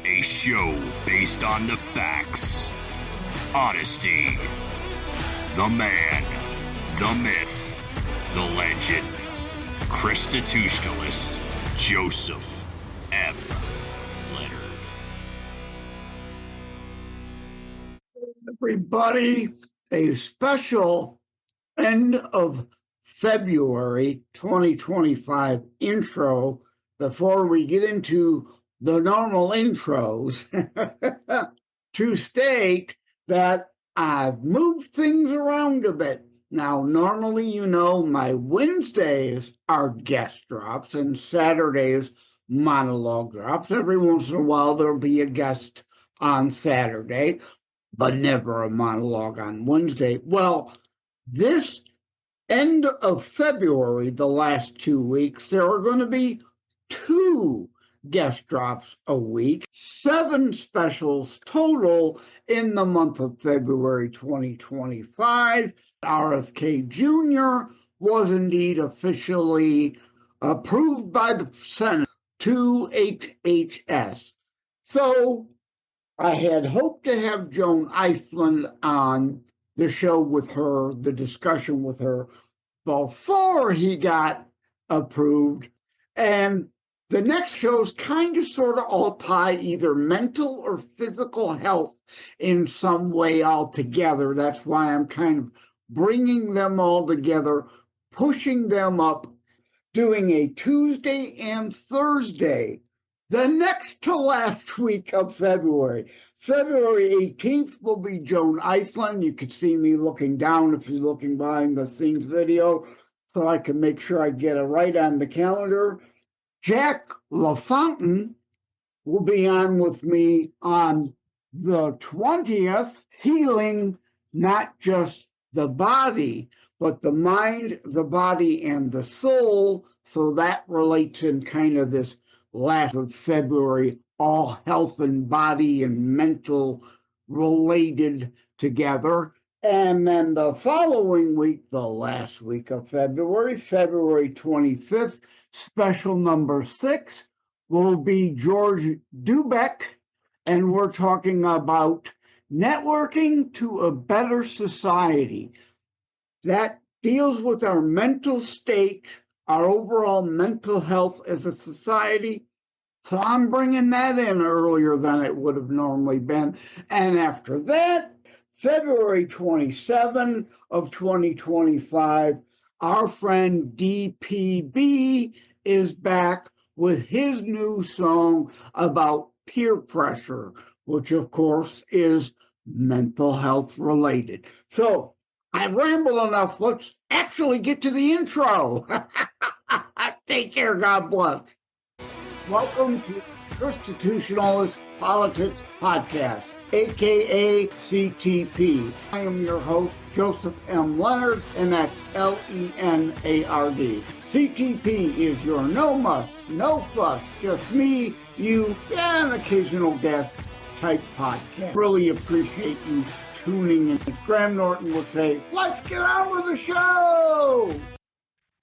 A show based on the facts, honesty, the man, the myth, the legend, Constitutionalist Joseph M. Leonard. Everybody, a special end of February 2025 intro before we get into the normal intros to state that I've moved things around a bit. Now, normally, you know, my Wednesdays are guest drops and Saturdays monologue drops. Every once in a while, there'll be a guest on Saturday, but never a monologue on Wednesday. Well, this end of February, the last 2 weeks, there are going to be 2 guest drops a week, 7 specials total in the month of February 2025. RFK Jr. was indeed officially approved by the Senate to HHS. So I had hoped to have Joan Ifland on the show with her, the discussion with her, before he got approved. And the next shows kind of sort of all tie either mental or physical health in some way all together. That's why I'm kind of bringing them all together, pushing them up, doing a Tuesday and Thursday, the next to last week of February. February 18th will be Joan Ifland. You can see me looking down if you're looking behind the scenes video, so I can make sure I get it right on the calendar. Jack Lafountain will be on with me on the 20th, healing not just the body, but the mind, the body, and the soul. So that relates in kind of this last of February, all health and body and mental related together. And then the following week, the last week of February, February 25th, special number 6 will be George Dubec, and we're talking about networking to a better society. That deals with our mental state, our overall mental health as a society. So I'm bringing that in earlier than it would have normally been. And after that, February 27 of 2025, our friend DPB is back with his new song about peer pressure, which of course is mental health related. So I rambled enough. Let's actually get to the intro. Take care. God bless. Welcome to Constitutionalist Politics Podcast, aka CTP. I am your host, Joseph M. Leonard, and that's Leonard. CTP is your no muss, no fuss, just me, you, and an occasional guest type podcast. Really appreciate you tuning in. As Graham Norton would say, let's get on with the show!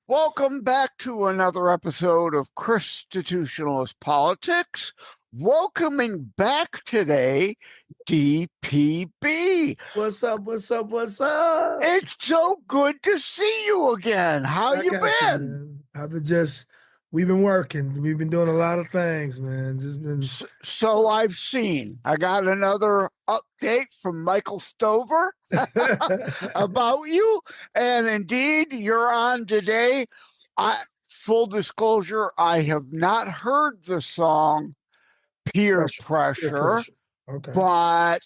Welcome back to another episode of Constitutionalist Politics. Welcoming back today, DPB. What's up? What's up? What's up? It's so good to see you again. How you been? I've been we've been working. We've been doing a lot of things, man. Just been. So I've seen. I got another update from Michael Stover about you, and indeed, you're on today. Full disclosure, I have not heard the song Peer Pressure. Okay. But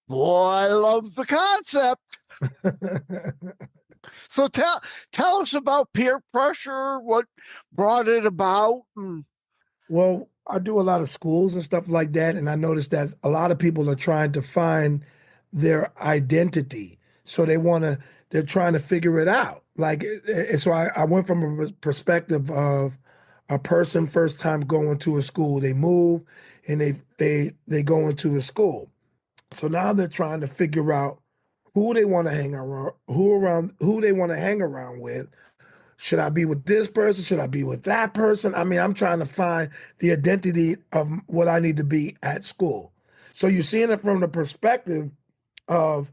boy, I love the concept. So tell us about peer pressure, what brought it about. Well, I do a lot of schools and stuff like that, and I noticed that a lot of people are trying to find their identity. So they're trying to figure it out. Like, so I went from a perspective of a person first time going to a school. They move and they go into a school. So now they're trying to figure out who they want to hang around, who they want to hang around with, Should I be with this person? Should I be with that person? I mean, I'm trying to find the identity of what I need to be at school. So you're seeing it from the perspective of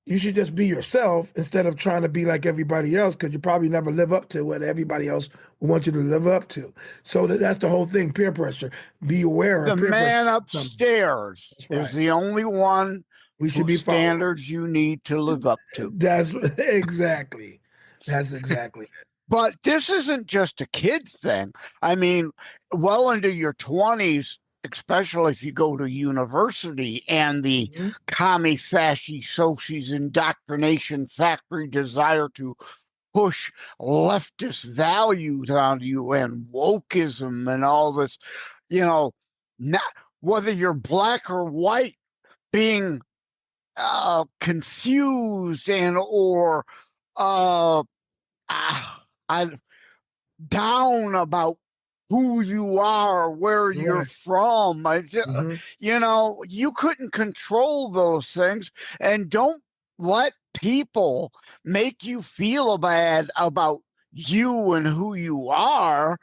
you should just be yourself instead of trying to be like everybody else, because you probably never live up to what everybody else wants you to live up to. So that's the whole thing, peer pressure. Be aware of The peer pressure. man upstairs That's right. is the only one We should whose be following. standards you need to live up to. That's exactly. That's exactly it. But this isn't just a kid thing. I mean, well into your 20s, especially if you go to university, and the commie, fasci, soci's indoctrination factory desire to push leftist values on you and wokeism and all this, you know, not whether you're black or white, being confused and or down about who you are, where you're from. You know, you couldn't control those things, and don't let people make you feel bad about you and who you are.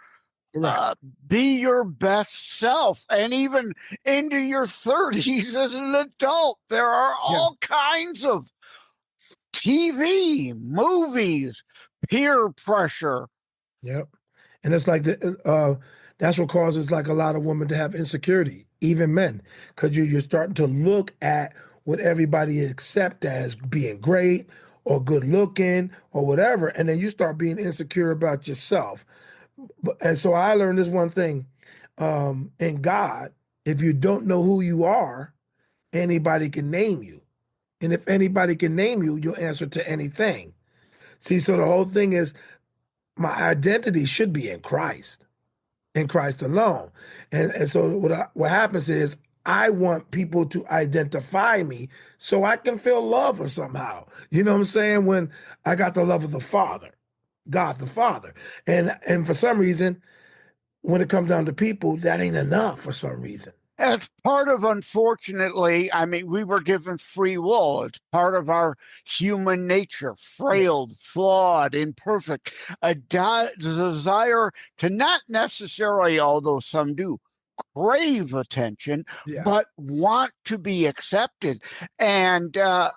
Be your best self. And even into your 30s as an adult, there are all kinds of TV, movies, peer pressure. Yep. And it's like that's what causes like a lot of women to have insecurity, even men, because you're starting to look at what everybody accept as being great or good looking or whatever, and then you start being insecure about yourself. And so I learned this one thing, in God, if you don't know who you are, anybody can name you. And if anybody can name you, you'll answer to anything. See, so the whole thing is my identity should be in Christ alone. And so what happens is I want people to identify me so I can feel love or somehow. You know what I'm saying? When I got the love of the Father, God the Father. And for some reason, when it comes down to people, that ain't enough for some reason. It's part of, unfortunately, I mean, we were given free will. It's part of our human nature, frail, flawed, imperfect, a desire to not necessarily, although some do, crave attention, but want to be accepted. And a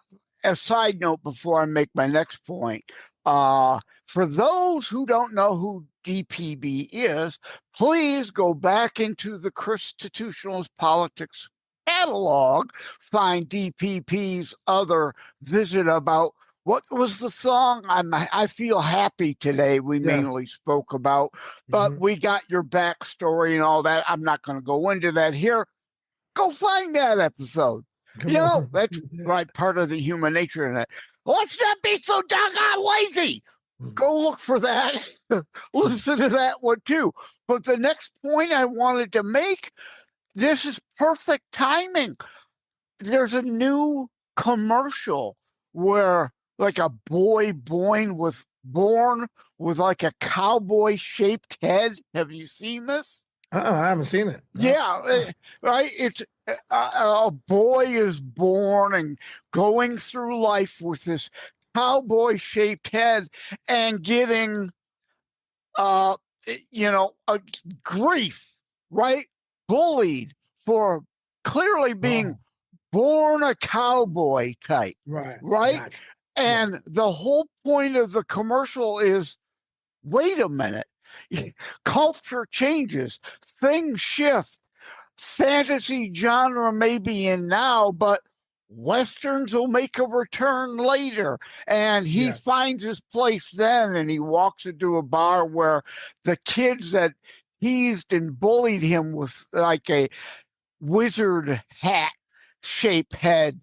side note before I make my next point, for those who don't know who DPB is, please go back into the Constitutionalist Politics catalog, find DPP's other visit about what was the song I Feel Happy Today we mainly spoke about, but we got your backstory and all that. I'm not going to go into that here. Go find that episode. That's right, part of the human nature in it. Let's not be so doggone lazy. Go look for that. Listen to that one too. But the next point I wanted to make, this is perfect timing. There's a new commercial where like a boy born with like a cowboy shaped head. Have you seen this? I haven't seen it. No. Yeah, right. It's a boy is born and going through life with this cowboy shaped head and getting grief, right? Bullied for clearly being born a cowboy type, right? Gotcha. And the whole point of the commercial is, wait a minute, culture changes, things shift, fantasy genre may be in now, but Westerns will make a return later. And he finds his place then, and he walks into a bar where the kids that teased and bullied him with like a wizard hat shaped head,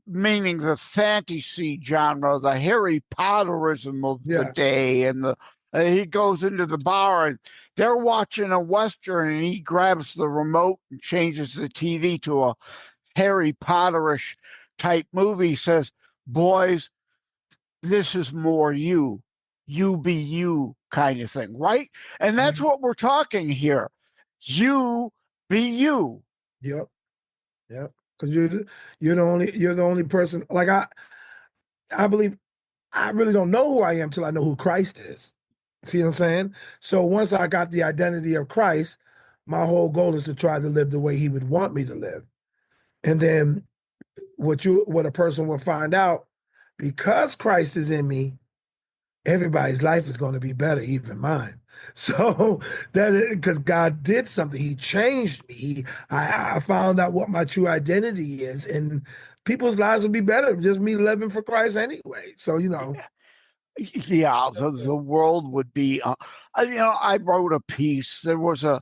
meaning the fantasy genre, the Harry Potterism of the day. And he goes into the bar and they're watching a Western, and he grabs the remote and changes the TV to a Harry Potterish type movie. He says, boys, this is more you be you kind of thing, right? And that's what we're talking here. You be you. Yep. Because you're the only person. Like I believe I really don't know who I am till I know who Christ is. See what I'm saying? So once I got the identity of Christ, my whole goal is to try to live the way he would want me to live. And then what a person will find out, because Christ is in me, everybody's life is going to be better, even mine. So that because God did something, He changed me. I found out what my true identity is, and people's lives will be better just me living for Christ anyway. So Yeah, the world would be. I wrote a piece. There was a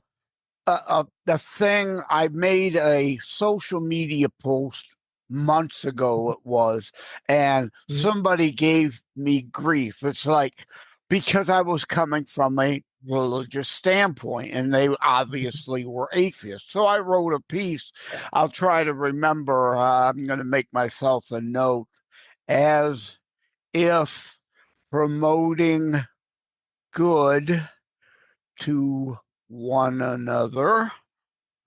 thing. I made a social media post months ago. It was, and somebody gave me grief. It's like, because I was coming from a religious standpoint, and they obviously were atheists. So I wrote a piece. I'll try to remember. I'm going to make myself a note. As if promoting good to one another,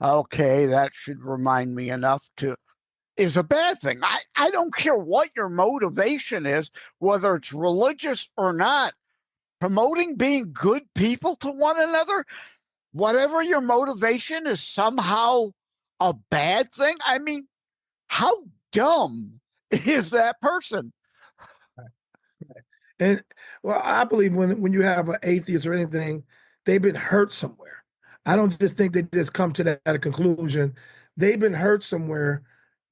okay, that should remind me enough is a bad thing. I don't care what your motivation is, whether it's religious or not. Promoting being good people to one another, whatever your motivation, is somehow a bad thing. I mean, how dumb is that person? And well, I believe when you have an atheist or anything, they've been hurt somewhere. I don't just think they just come to that conclusion. They've been hurt somewhere,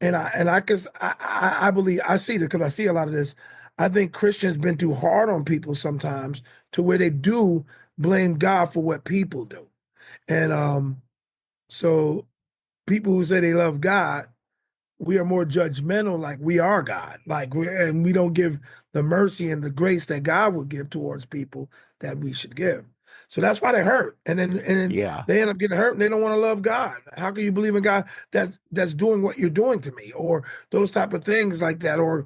and I believe I see this because I see a lot of this. I think Christians been too hard on people sometimes to where they do blame God for what people do, and so people who say they love God, we are more judgmental, like we are God, and we don't give the mercy and the grace that God would give towards people that we should give. So that's why they hurt, and then they end up getting hurt, and they don't want to love God. How can you believe in God that's doing what you're doing to me, or those type of things like that? Or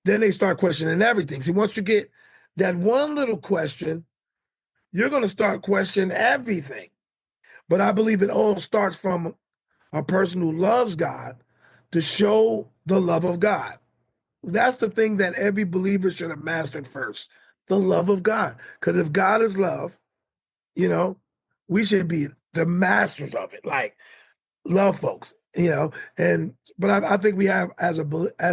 then they start questioning everything. See, once you get that one little question, you're going to start questioning everything. But I believe it all starts from a person who loves God to show the love of God. That's the thing that every believer should have mastered first, the love of God. Because if God is love, we should be the masters of it, like love folks, but I think we have, as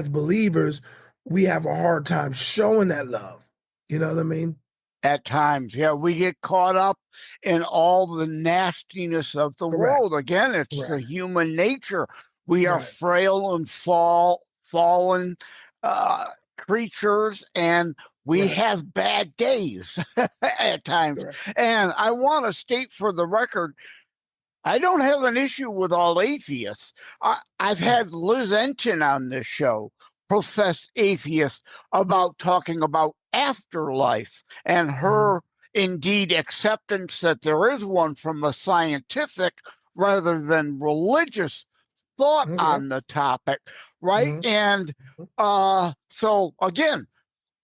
believers, we have a hard time showing that love. You know what I mean? At times, yeah, we get caught up in all the nastiness of the world. Again, it's the human nature. We are frail and fallen creatures, and we have bad days at times. And I want to state for the record, I don't have an issue with all atheists. I've had Liz Enton on this show, professed atheist, about talking about afterlife and her indeed acceptance that there is one from a scientific rather than religious thought on the topic, right? And so again,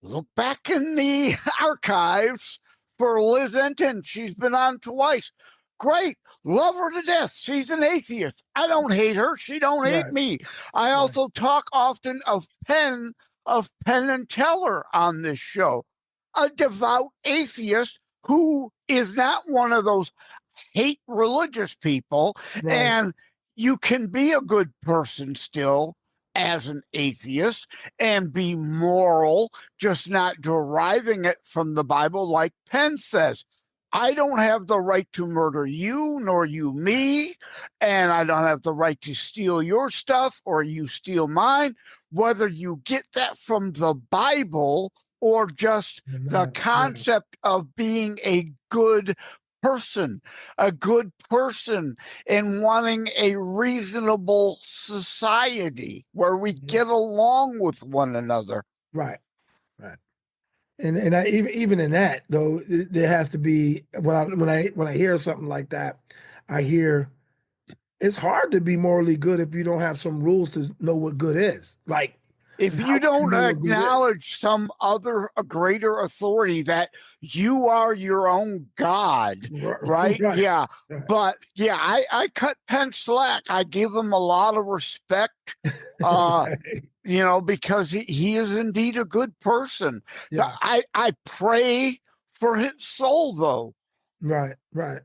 look back in the archives for Liz Enton. She's been on twice. Great. Love her to death. She's an atheist. I don't hate her. She don't hate me. I also talk often of Penn and Teller on this show, a devout atheist who is not one of those hate religious people. And you can be a good person still as an atheist and be moral, just not deriving it from the Bible, like Penn says. I don't have the right to murder you, nor you me, and I don't have the right to steal your stuff or you steal mine. Whether you get that from the Bible or just the concept of being a good person and wanting a reasonable society where we get along with one another. Right. And even in that though, there has to be, when I hear something like that, I hear it's hard to be morally good if you don't have some rules to know what good is. Like, if you don't acknowledge some other greater authority, that you are your own God, right? Yeah. But yeah, I cut Penn slack. I give him a lot of respect. because he is indeed a good person. Yeah. I pray for his soul, though. Right. Right.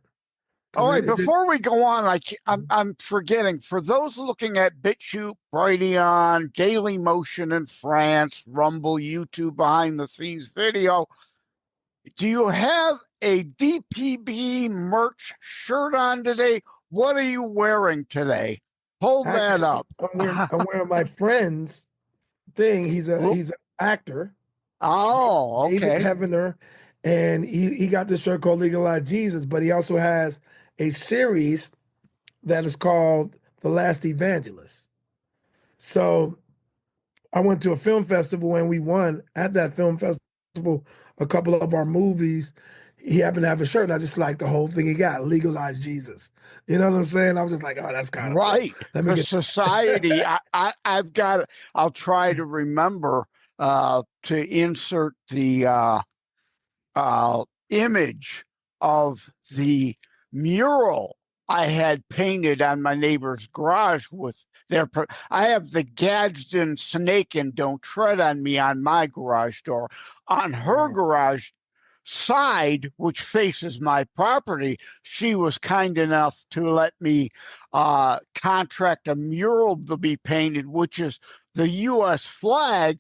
All right, before we go on, I'm forgetting, for those looking at BitChute, Brighteon, Daily Motion in France, Rumble, YouTube behind the scenes video, do you have a DPB merch shirt on today? What are you wearing today? Hold that up. I'm wearing my friend's thing. He's an actor. Oh, okay. David Heavener, and he got this shirt called Legalize Jesus, but he also has a series that is called The Last Evangelist. So I went to a film festival and we won at that film festival a couple of our movies. He happened to have a shirt, and I just liked the whole thing he got, Legalize Jesus. You know what I'm saying? I was just like, oh, that's kind of right. Cool. Let me get society. I've got. I'll try to remember to insert the image of the mural I had painted on my neighbor's garage with their. I have the Gadsden snake and Don't Tread on Me on my garage door. On her garage side, which faces my property, she was kind enough to let me contract a mural to be painted, which is the U.S. flag,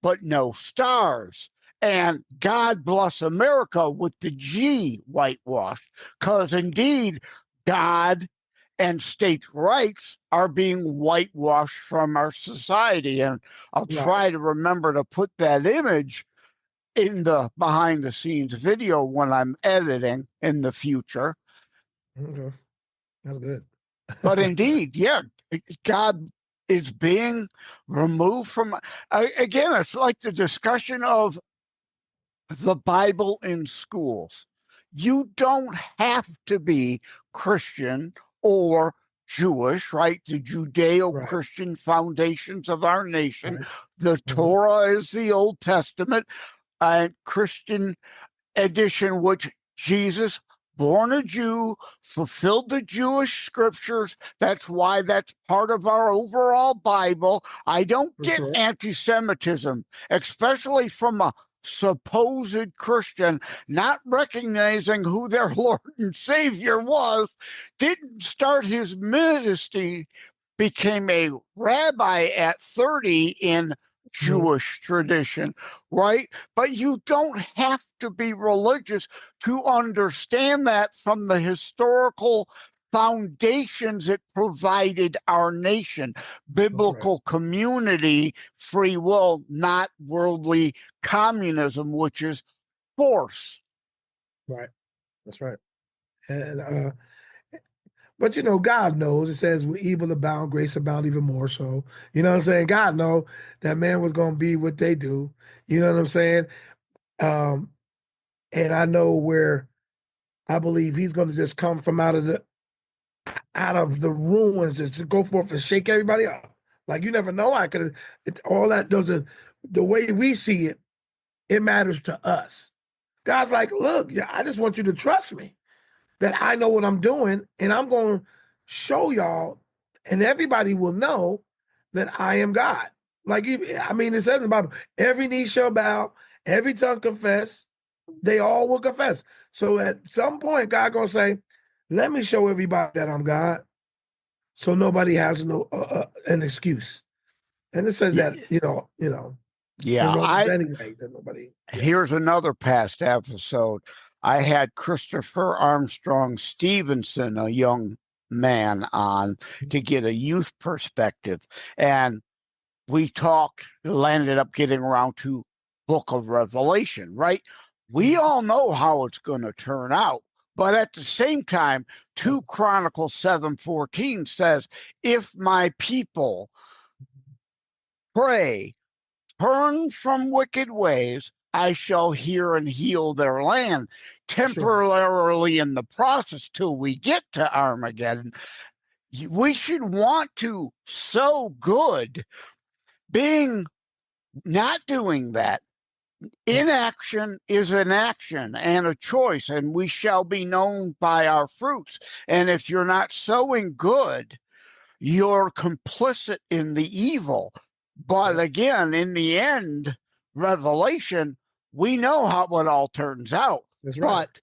but no stars. And God Bless America with the G whitewashed, because indeed God and state rights are being whitewashed from our society. And I'll try to remember to put that image in the behind the scenes video when I'm editing in the future. Okay. That's good. But indeed, yeah, God is being removed from, again, it's like the discussion of the Bible in schools. You don't have to be Christian or Jewish, right? The Judeo-Christian foundations of our nation. The Torah is the Old Testament. Christian edition, which Jesus, born a Jew, fulfilled the Jewish scriptures. That's why that's part of our overall Bible. I don't get anti-Semitism, especially from a supposed Christian, not recognizing who their Lord and Savior was, didn't start his ministry, became a rabbi at 30 in Jewish tradition, right? But you don't have to be religious to understand that from the historical foundations it provided our nation: biblical community, free will, not worldly communism, which is force. Right. That's right. And but God knows. It says we're evil abound, grace abound even more so. You know what I'm saying? God know that man was going to be what they do. You know what I'm saying? And I know where I believe he's going to just come from out of the ruins, just go forth and shake everybody up. Like, you never know. All that doesn't, the way we see it, it matters to us. God's like, look, I just want you to trust me, that I know what I'm doing, and I'm going to show y'all, and everybody will know that I am God. Like, it says in the Bible, every knee shall bow, every tongue confess, they all will confess. So at some point, God going to say, let me show everybody that I'm God, so nobody has an excuse. And it says that, anyway, that nobody. Yeah. Here's another past episode. I had Christopher Armstrong Stevenson, a young man, on to get a youth perspective. And we landed up getting around to Book of Revelation, right? We all know how it's going to turn out. But at the same time, 2 Chronicles 7:14 says, if my people pray, turn from wicked ways, I shall hear and heal their land. Temporarily in the process till we get to Armageddon, we should want to sow good. Not doing that, inaction is an action and a choice, and we shall be known by our fruits. And if you're not sowing good, you're complicit in the evil. But again, in the end, Revelation, we know how it all turns out. That's right. But,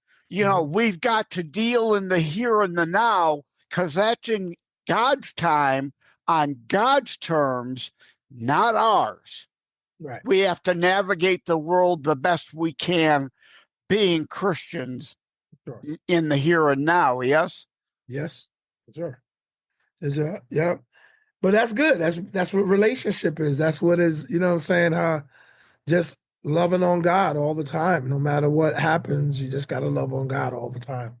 we've got to deal in the here and the now, because that's in God's time, on God's terms, not ours. Right. We have to navigate the world the best we can, being Christians Sure. in the here and now. Yes. Yes, for sure. Yeah. But that's good. That's what relationship is. That's what is, you know what I'm saying? Just loving on God all the time. No matter what happens, you just gotta love on God all the time.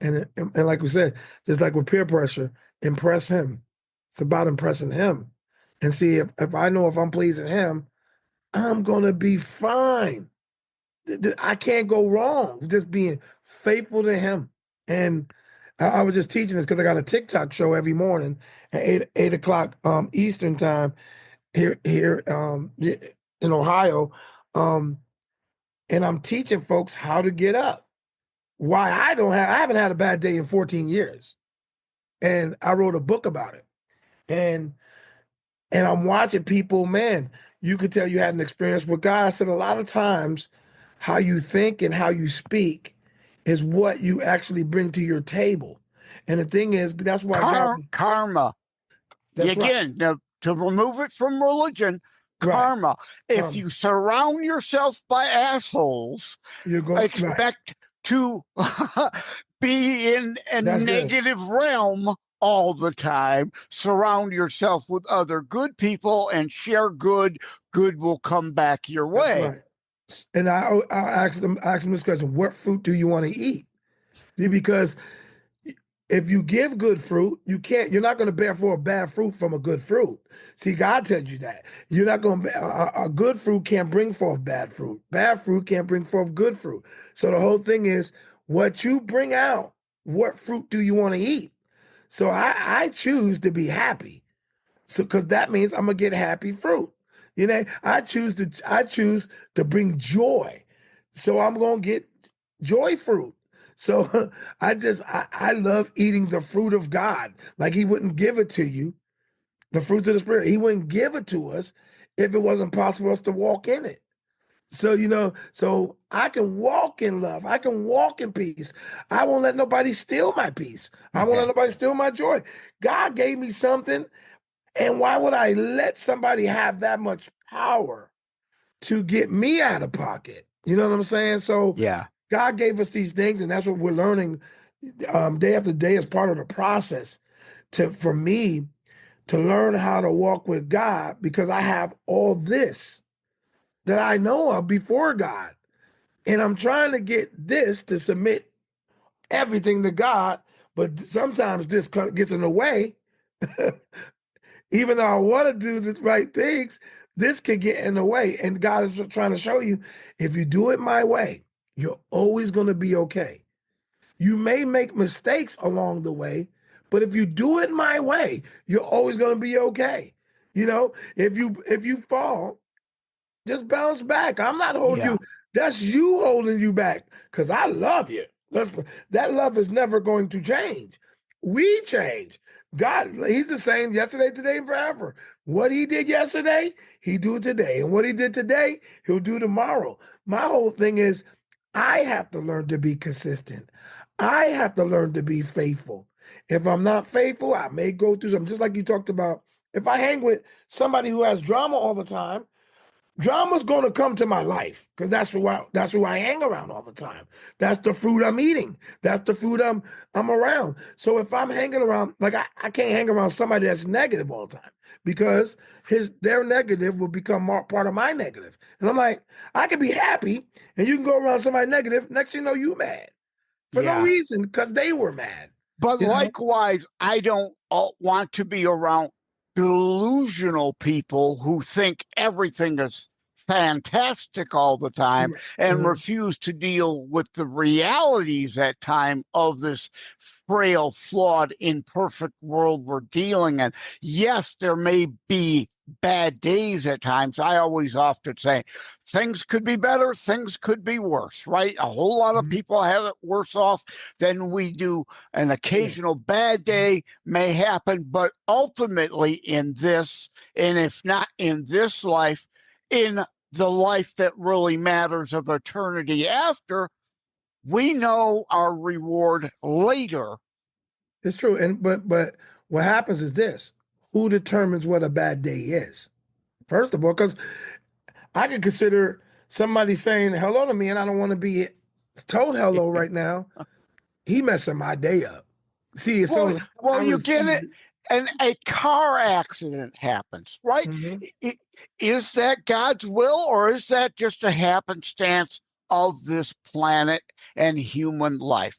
And like we said, just like with peer pressure, impress him. It's about impressing him. And see, if I know if I'm pleasing him, I'm gonna be fine. I can't go wrong just being faithful to him. And I was just teaching this because I got a TikTok show every morning at 8 o'clock Eastern time here in Ohio. And I'm teaching folks how to get up. Why I haven't had a bad day in 14 years. And I wrote a book about it. And I'm watching people, man, you could tell you had an experience with God. I said a lot of times how you think and how you speak is what you actually bring to your table. And the thing is, that's why karma. That's again, right. To remove it from religion, karma. Right. If you surround yourself by assholes, you're going expect to be in a negative realm all the time. Surround yourself with other good people and share good. Good will come back your way. Right. And I asked them this question: what fruit do you want to eat? See, because if you give good fruit, you're not going to bear for a bad fruit from a good fruit. See, God tells you that. You're not going to, a good fruit can't bring forth bad fruit. Bad fruit can't bring forth good fruit. So the whole thing is what you bring out, what fruit do you want to eat? So I choose to be happy. So, cause that means I'm going to get happy fruit. I choose to bring joy. So I'm going to get joy fruit. So I love eating the fruit of God. Like he wouldn't give it to you, the fruits of the spirit. He wouldn't give it to us if it wasn't possible for us to walk in it. So, so I can walk in love. I can walk in peace. I won't let nobody steal my peace. I won't let nobody steal my joy. God gave me something. And why would I let somebody have that much power to get me out of pocket? You know what I'm saying? So yeah. God gave us these things, and that's what we're learning day after day as part of the process for me to learn how to walk with God, because I have all this that I know of before God. And I'm trying to get this to submit everything to God, but sometimes this gets in the way. Even though I want to do the right things, this can get in the way. And God is trying to show you, if you do it my way, you're always going to be okay. You may make mistakes along the way, but if you do it my way, you're always going to be okay. If you fall, just bounce back. I'm not holding you. That's you holding you back, because I love you. That love is never going to change. We change. God, he's the same yesterday, today, and forever. What he did yesterday, he do today. And what he did today, he'll do tomorrow. My whole thing is, I have to learn to be consistent. I have to learn to be faithful. If I'm not faithful, I may go through something. Just like you talked about, if I hang with somebody who has drama all the time, drama's going to come to my life, because that's who I hang around all the time. That's the fruit I'm eating. That's the fruit I'm around. So if I'm hanging around, like I can't hang around somebody that's negative all the time, because their negative will become part of my negative. And I'm like, I can be happy, and you can go around somebody negative. Next thing you know, you mad for no reason, because they were mad. But likewise, I don't want to be around delusional people who think everything is fantastic all the time and Mhm. refuse to deal with the realities at time of this frail, flawed, imperfect world we're dealing in. Yes, there may be bad days at times. I always often say things could be better, things could be worse, right? A whole lot of people have it worse off than we do. An occasional bad day may happen, but ultimately in this, and if not in this life, in the life that really matters of eternity after, we know our reward later. It's true. And but what happens is this: who determines what a bad day is? First of all, because I could consider somebody saying hello to me and I don't want to be told hello right now. He messing my day up. See, as soon as I You get receive it. And a car accident happens, right? Is that God's will, or is that just a happenstance of this planet and human life?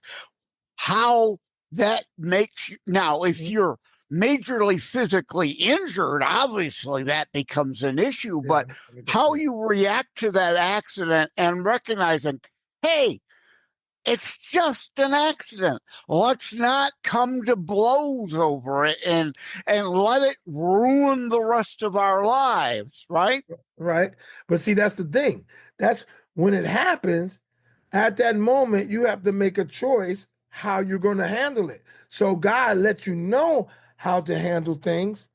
How that makes you now, if you're majorly physically injured, obviously that becomes an issue. But how you react to that accident and recognizing, hey, it's just an accident. Let's not come to blows over it and let it ruin the rest of our lives, right? Right. But see, that's the thing. That's when it happens, at that moment, you have to make a choice how you're going to handle it. So God lets you know how to handle things,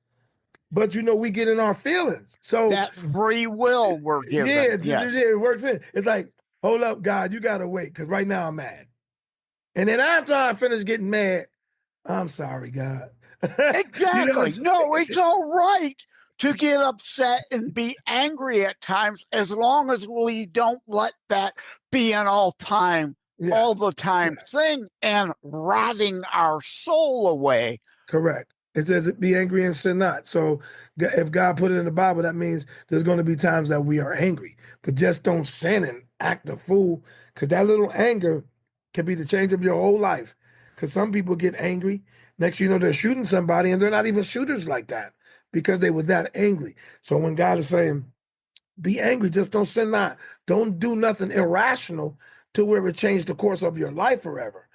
but we get in our feelings. So that free will we're given. It works in. It's like, hold up, God, you gotta wait, because right now I'm mad. And then after I finish getting mad, I'm sorry, God. Exactly. No, it's all right to get upset and be angry at times, as long as we don't let that be an all the time thing and rotting our soul away. Correct. It says, be angry and sin not. So if God put it in the Bible, that means there's going to be times that we are angry, but just don't sin and act a fool, because that little anger can be the change of your whole life. Because some people get angry. Next, they're shooting somebody, and they're not even shooters like that because they were that angry. So when God is saying, be angry, just don't sin not. Don't do nothing irrational to where it changed the course of your life forever.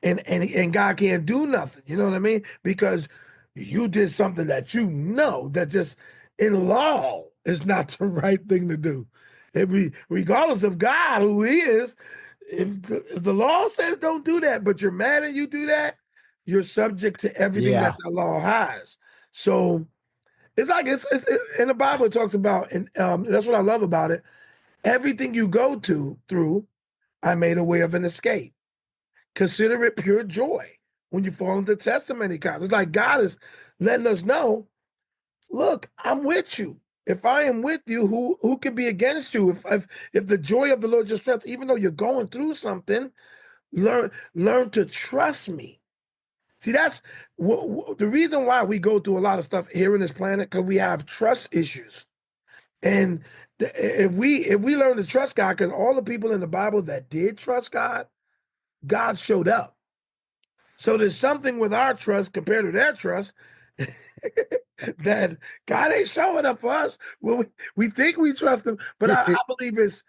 And God can't do nothing, you know what I mean? Because you did something that that just in law is not the right thing to do. Regardless of God, who he is, if the law says don't do that, but you're mad and you do that, you're subject to everything that the law has. So it's like it's in the Bible it talks about, and that's what I love about it. Everything you go through, I made a way of an escape. Consider it pure joy when you fall into testimony counts. It's like God is letting us know, look, I'm with you. If I am with you, who can be against you? If the joy of the Lord is your strength, even though you're going through something, learn to trust me. See, that's the reason why we go through a lot of stuff here in this planet, because we have trust issues. And if we learn to trust God, because all the people in the Bible that did trust God, God showed up. So there's something with our trust compared to their trust that God ain't showing up for us. Well, we think we trust him, but I believe it's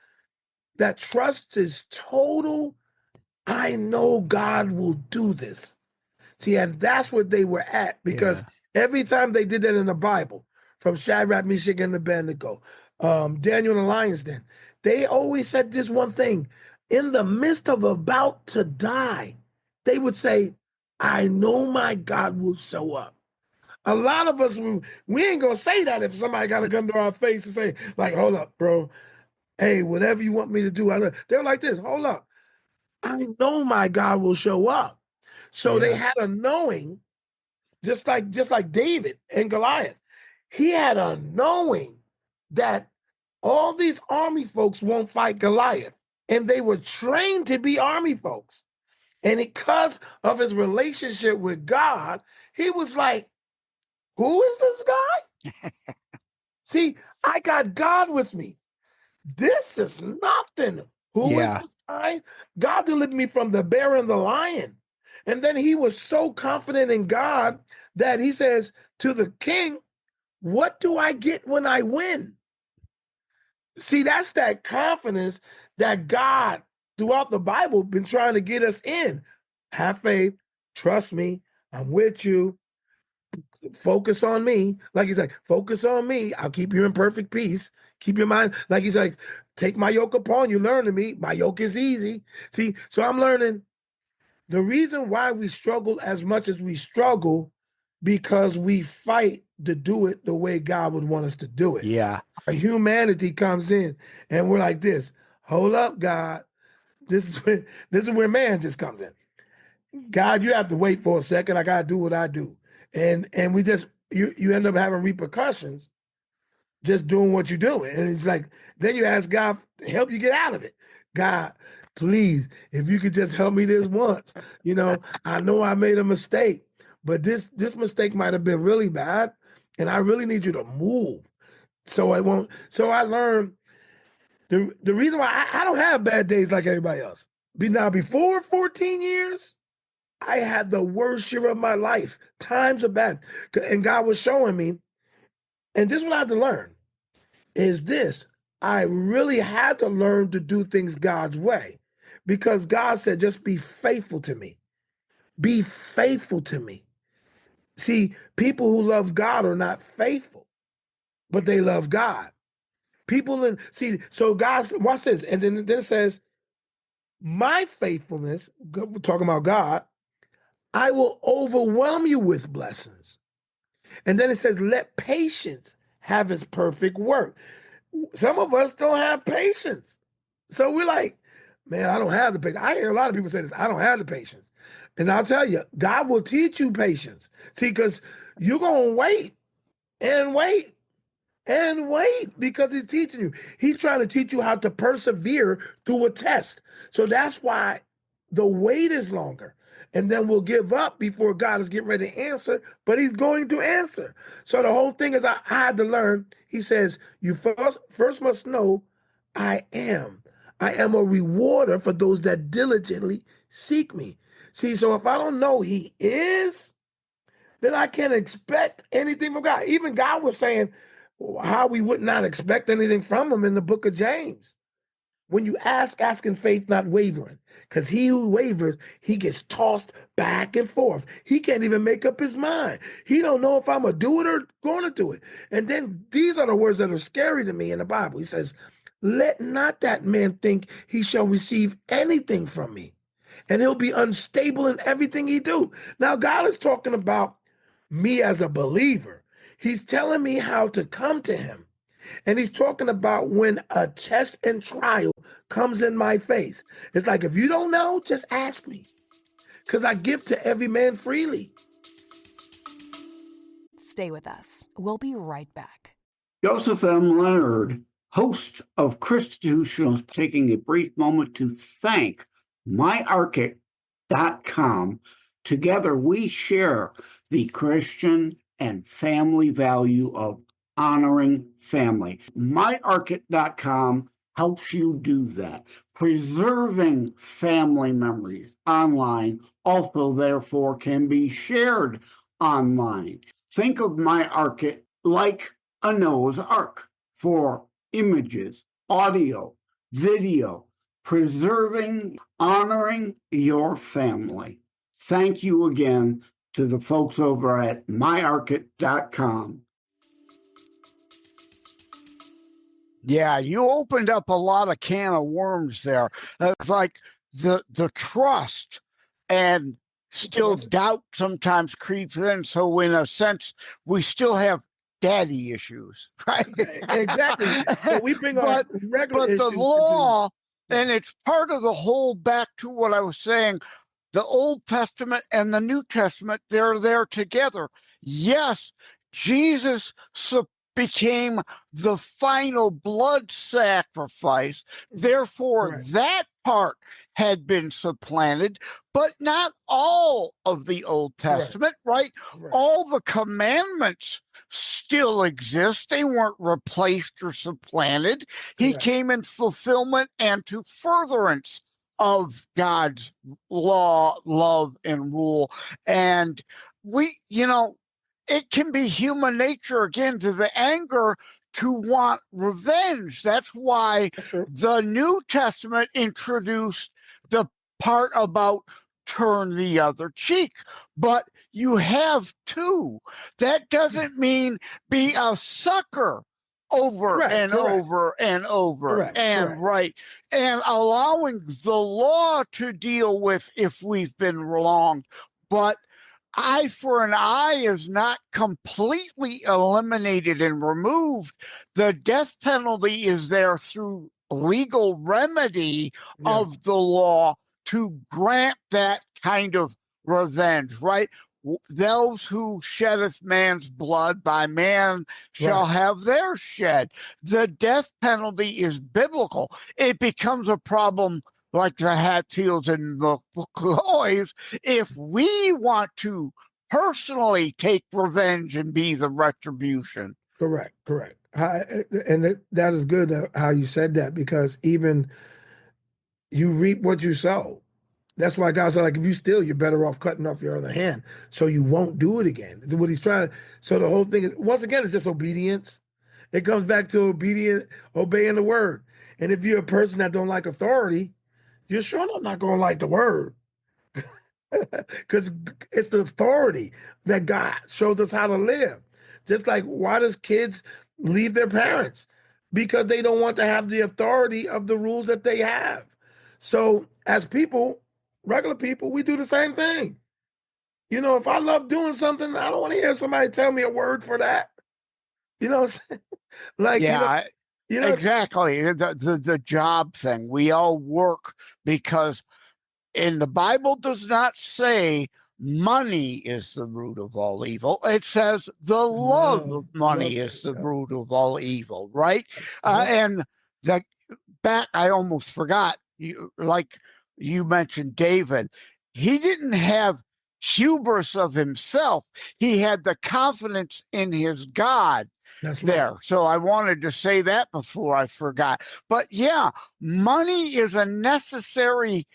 that trust is total. I know God will do this. See, and that's what they were at, because every time they did that in the Bible, from Shadrach, Meshach, and Abednego, Daniel and the lion's den, they always said this one thing: in the midst of about to die, they would say, I know my God will show up. A lot of us, we ain't gonna say that if somebody got a gun to our face and say, like, hold up, bro. Hey, whatever you want me to do, they're like this, hold up. I know my God will show up. So they had a knowing, just like David and Goliath. He had a knowing that all these army folks won't fight Goliath. And they were trained to be army folks. And because of his relationship with God, he was like, who is this guy? See, I got God with me. This is nothing. Who is this guy? God delivered me from the bear and the lion. And then he was so confident in God that he says to the king, what do I get when I win? See, that's that confidence that God, throughout the Bible, been trying to get us in. Have faith, trust me, I'm with you, focus on me. Like he's like, focus on me, I'll keep you in perfect peace. Keep your mind, like he's like, take my yoke upon you, learn to me, my yoke is easy. See, so I'm learning the reason why we struggle as much as we struggle, because we fight to do it the way God would want us to do it. Yeah. Our humanity comes in and we're like this. Hold up, God. This is where man just comes in. God, you have to wait for a second. I gotta do what I do. And we just you end up having repercussions just doing what you do. And it's like, then you ask God to help you get out of it. God, please, if you could just help me this once. You know I made a mistake, but this mistake might have been really bad, and I really need you to move. So I won't. So I learned the reason why I don't have bad days like everybody else. Now, before 14 years, I had the worst year of my life. Times are bad. And God was showing me, and this is what I had to learn, is this. I really had to learn to do things God's way, because God said, just be faithful to me. Be faithful to me. See, people who love God are not faithful, but they love God. So God, watch this. And then it says, my faithfulness, we're talking about God, I will overwhelm you with blessings. And then it says, let patience have its perfect work. Some of us don't have patience. So we're like, man, I don't have the patience. I hear a lot of people say this, I don't have the patience. And I'll tell you, God will teach you patience. See, because you're going to wait and wait and wait, because he's teaching you. He's trying to teach you how to persevere through a test. So that's why the wait is longer. And then we'll give up before God is getting ready to answer, but he's going to answer. So the whole thing is I had to learn. He says, you first must know I am. I am a rewarder for those that diligently seek me. See, so if I don't know he is, then I can't expect anything from God. Even God was saying how we would not expect anything from him in the book of James. When you ask in faith, not wavering, because he who wavers, he gets tossed back and forth. He can't even make up his mind. He don't know if I'm going to do it or going to do it. And then these are the words that are scary to me in the Bible. He says, let not that man think he shall receive anything from me, and he'll be unstable in everything he do. Now, God is talking about me as a believer. He's telling me how to come to him. And he's talking about when a test and trial comes in my face. It's like, if you don't know, just ask me, because I give to every man freely. Stay with us. We'll be right back. Joseph M. Leonard, host of Kristi, taking a brief moment to thank myarchit.com. Together we share the Christian and family value of honoring family. myarchit.com helps you do that. Preserving family memories online also, therefore, can be shared online. Think of myarchit like a Noah's Ark for images, audio, video, preserving, honoring your family. Thank you again to the folks over at myarchit.com. Yeah, you opened up a lot of can of worms there. It's like the trust and still doubt sometimes creeps in. So in a sense, we still have daddy issues, right? Exactly. So we bring our regular but the issues law, and it's part of the whole, back to what I was saying, the Old Testament and the New Testament, they're there together. Yes, Jesus became the final blood sacrifice. Therefore, Correct. that part had been supplanted, but not all of the Old Testament, right? All the commandments still exist. They weren't replaced or supplanted. He came in fulfillment and to furtherance of God's law, love, and rule. And we, it can be human nature, again, to the anger to want revenge. That's why the New Testament introduced the part about turn the other cheek. But you have to. That doesn't mean be a sucker over and over and over and right, and allowing the law to deal with if we've been wronged. But eye for an eye is not completely eliminated and removed. The death penalty is there through legal remedy of the law to grant that kind of revenge, right? Those who sheddeth man's blood, by man shall have their shed. The death penalty is biblical. It becomes a problem like the Hatfields and the McCloys if we want to personally take revenge and be the retribution. Correct. And that is good how you said that, because even you reap what you sow. That's why God said, like, if you steal, you're better off cutting off your other hand so you won't do it again. It's what he's trying to. So the whole thing is, once again, it's just obedience. It comes back to obeying the word. And if you're a person that don't like authority, you're sure not going to like the word. Because it's the authority that God shows us how to live. Just like, why does kids leave their parents? Because they don't want to have the authority of the rules that they have. So as people, regular people, we do the same thing. You know, if I love doing something, I don't want to hear somebody tell me a word for that. You know what I'm saying? Like, yeah, exactly. The job thing. We all work because, and the Bible does not say money is the root of all evil. It says the love of money is the root of all evil, right? And I almost forgot, like you mentioned David, he didn't have hubris of himself. He had the confidence in his God. That's there. So I wanted to say that before I forgot. But yeah, money is a necessary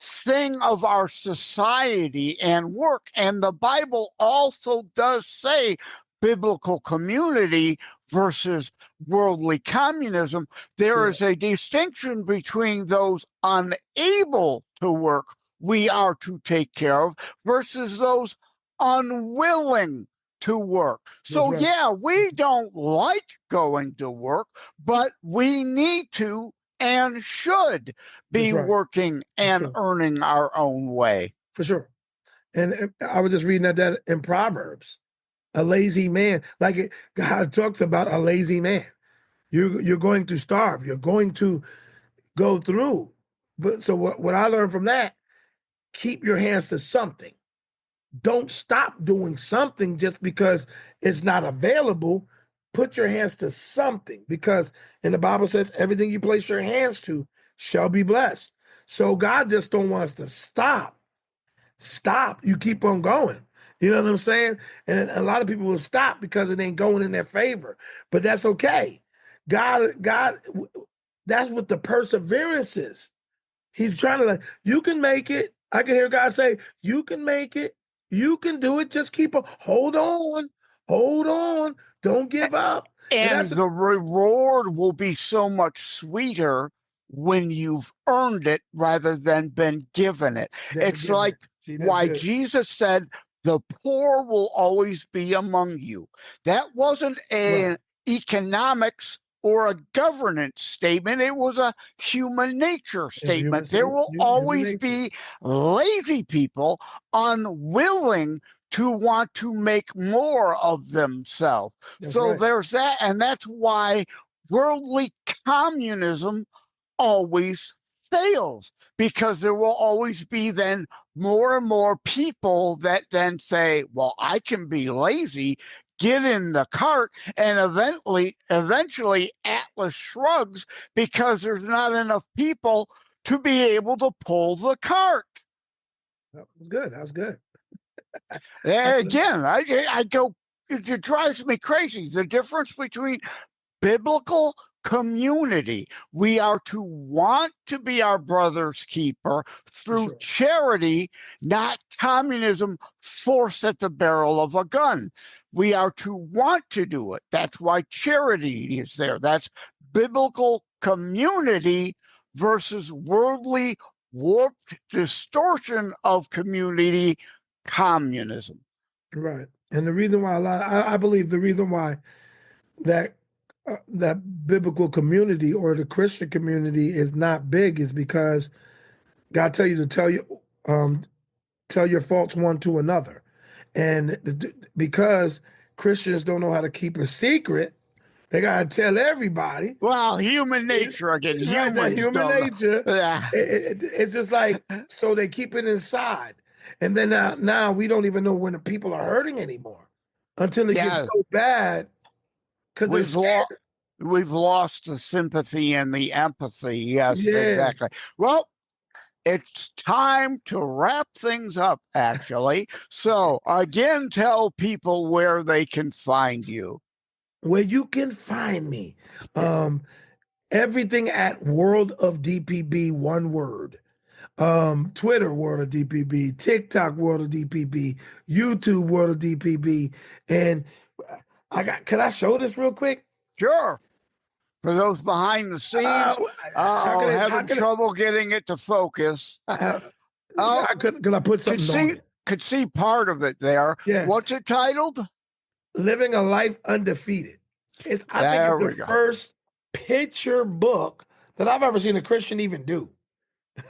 thing of our society and work. And the Bible also does say biblical community versus worldly communism. There is a distinction between those unable to work we are to take care of versus those unwilling to work. So yeah, we don't like going to work, but we need to and should be working and earning our own way. For sure. And I was just reading that in Proverbs. A lazy man, like God talks about a lazy man. You're going to starve. You're going to go through. But so what I learned from that, keep your hands to something. Don't stop doing something just because it's not available. Put your hands to something, because in the Bible says everything you place your hands to shall be blessed. So God just don't want us to stop. You keep on going. You know what I'm saying? And a lot of people will stop because it ain't going in their favor. But that's okay. God, that's what the perseverance is. He's trying to, like, you can make it. I can hear God say, you can make it. You can do it. Just keep on. Hold on. Don't give up. And the reward will be so much sweeter when you've earned it rather than been given it. It's like why Jesus said, the poor will always be among you. That wasn't an economics or a governance statement. It was a human nature statement. There will always be lazy people, unwilling to want to make more of themselves. There's that. And that's why worldly communism always fails, because there will always be then more and more people that then say, well, I can be lazy, get in the cart, and eventually Atlas shrugs because there's not enough people to be able to pull the cart. That was good. Again, I go, it drives me crazy. The difference between biblical community. We are to want to be our brother's keeper through Sure. charity, not communism forced at the barrel of a gun. We are to want to do it. That's why charity is there. That's biblical community versus worldly warped distortion of community, communism. Right. And the reason why I believe the reason why that biblical community or the Christian community is not big is because God tell you to tell your faults one to another. And because Christians don't know how to keep a secret, they got to tell everybody. Well, human nature again. Right, human nature. Yeah. It's just like, so they keep it inside. And then now we don't even know when the people are hurting anymore until it gets so bad. Because we've lost the sympathy and the empathy. Yes, exactly. Well, it's time to wrap things up, actually. So, again, tell people where they can find you. Where you can find me. Everything at World of DPB, one word. Twitter, World of DPB. TikTok, World of DPB. YouTube, World of DPB. And can I show this real quick? Sure. For those behind the scenes, having trouble getting it to focus. Could I put something on it? Could see part of it there. Yeah. What's it titled? Living a Life Undefeated. I think it's the first picture book that I've ever seen a Christian even do.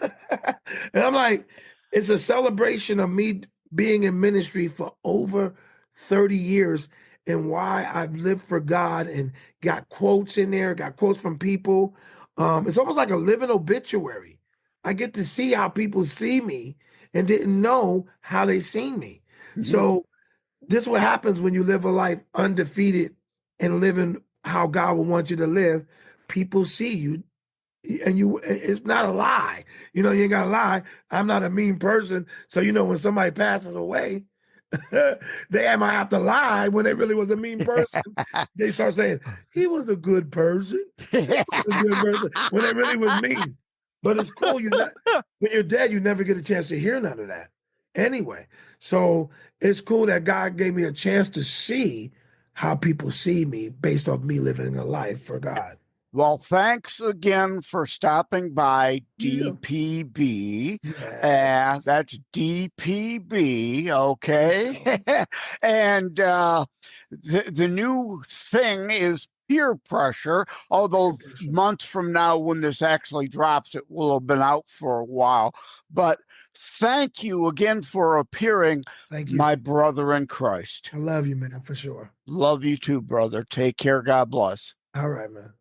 And I'm like, it's a celebration of me being in ministry for over 30 years and why I've lived for God and got quotes in there, got quotes from people. It's almost like a living obituary. I get to see how people see me and didn't know how they seen me. Mm-hmm. So this is what happens when you live a life undefeated and living how God would want you to live. People see you. And it's not a lie. You know, you ain't got to lie. I'm not a mean person. So, you know, when somebody passes away, they might have to lie when they really was a mean person. They start saying, he was a good person. He was a good person, when they really was mean. But it's cool. When you're dead, you never get a chance to hear none of that. Anyway, so it's cool that God gave me a chance to see how people see me based off me living a life for God. Well, thanks again for stopping by, DPB. Yeah. That's DPB, okay? And the new thing is peer pressure, although months from now when this actually drops, it will have been out for a while. But thank you again for appearing, my brother in Christ. I love you, man, for sure. Love you too, brother. Take care. God bless. All right, man.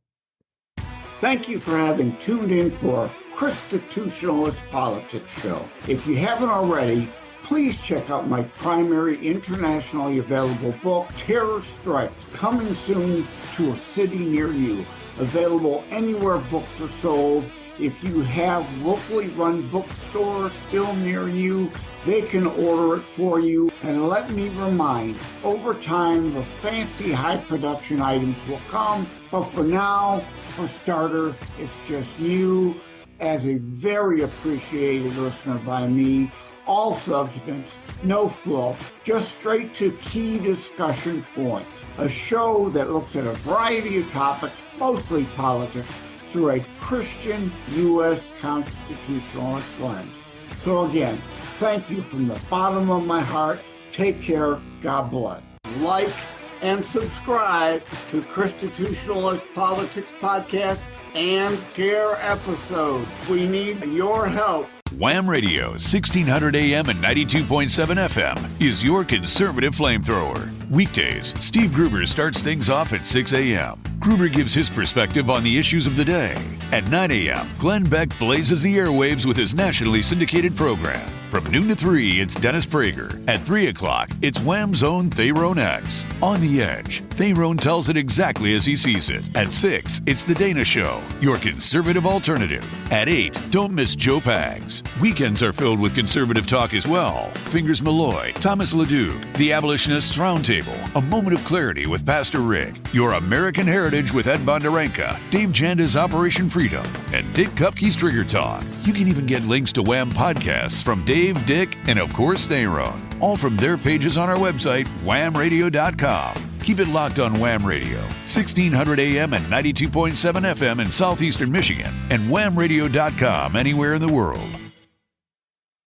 Thank you for having tuned in for Constitutionalist Politics Show. If you haven't already, please check out my primary internationally available book, Terror Strikes, coming soon to a city near you. Available anywhere books are sold. If you have locally run bookstores still near you, they can order it for you. And let me remind, over time, the fancy high production items will come. But for now, for starters, it's just you as a very appreciated listener by me. All substance, no fluff, just straight to key discussion points. A show that looks at a variety of topics, mostly politics, through a Christian U.S. constitutionalist lens. So again, thank you from the bottom of my heart. Take care. God bless. Like and subscribe to Constitutionalist Politics Podcast and share episodes. We need your help. Wham Radio, 1600 AM and 92.7 FM is your conservative flamethrower. Weekdays, Steve Gruber starts things off at 6 a.m. Gruber gives his perspective on the issues of the day. At 9 a.m., Glenn Beck blazes the airwaves with his nationally syndicated program. From noon to 3, it's Dennis Prager. At 3 o'clock, it's Wham's own Thayrone X. On the Edge, Thayrone tells it exactly as he sees it. At 6, it's The Dana Show, your conservative alternative. At 8, don't miss Joe Pags. Weekends are filled with conservative talk as well. Fingers Malloy, Thomas LeDuc, The Abolitionists Roundtable, A Moment of Clarity with Pastor Rick, Your American Heritage with Ed Bondarenka, Dave Janda's Operation Freedom, and Dick Kupke's Trigger Talk. You can even get links to Wham podcasts from Dave, Dick, and of course Thayrone, all from their pages on our website, whamradio.com. Keep it locked on Wham Radio, 1600 AM and 92.7 FM in southeastern Michigan, and whamradio.com anywhere in the world.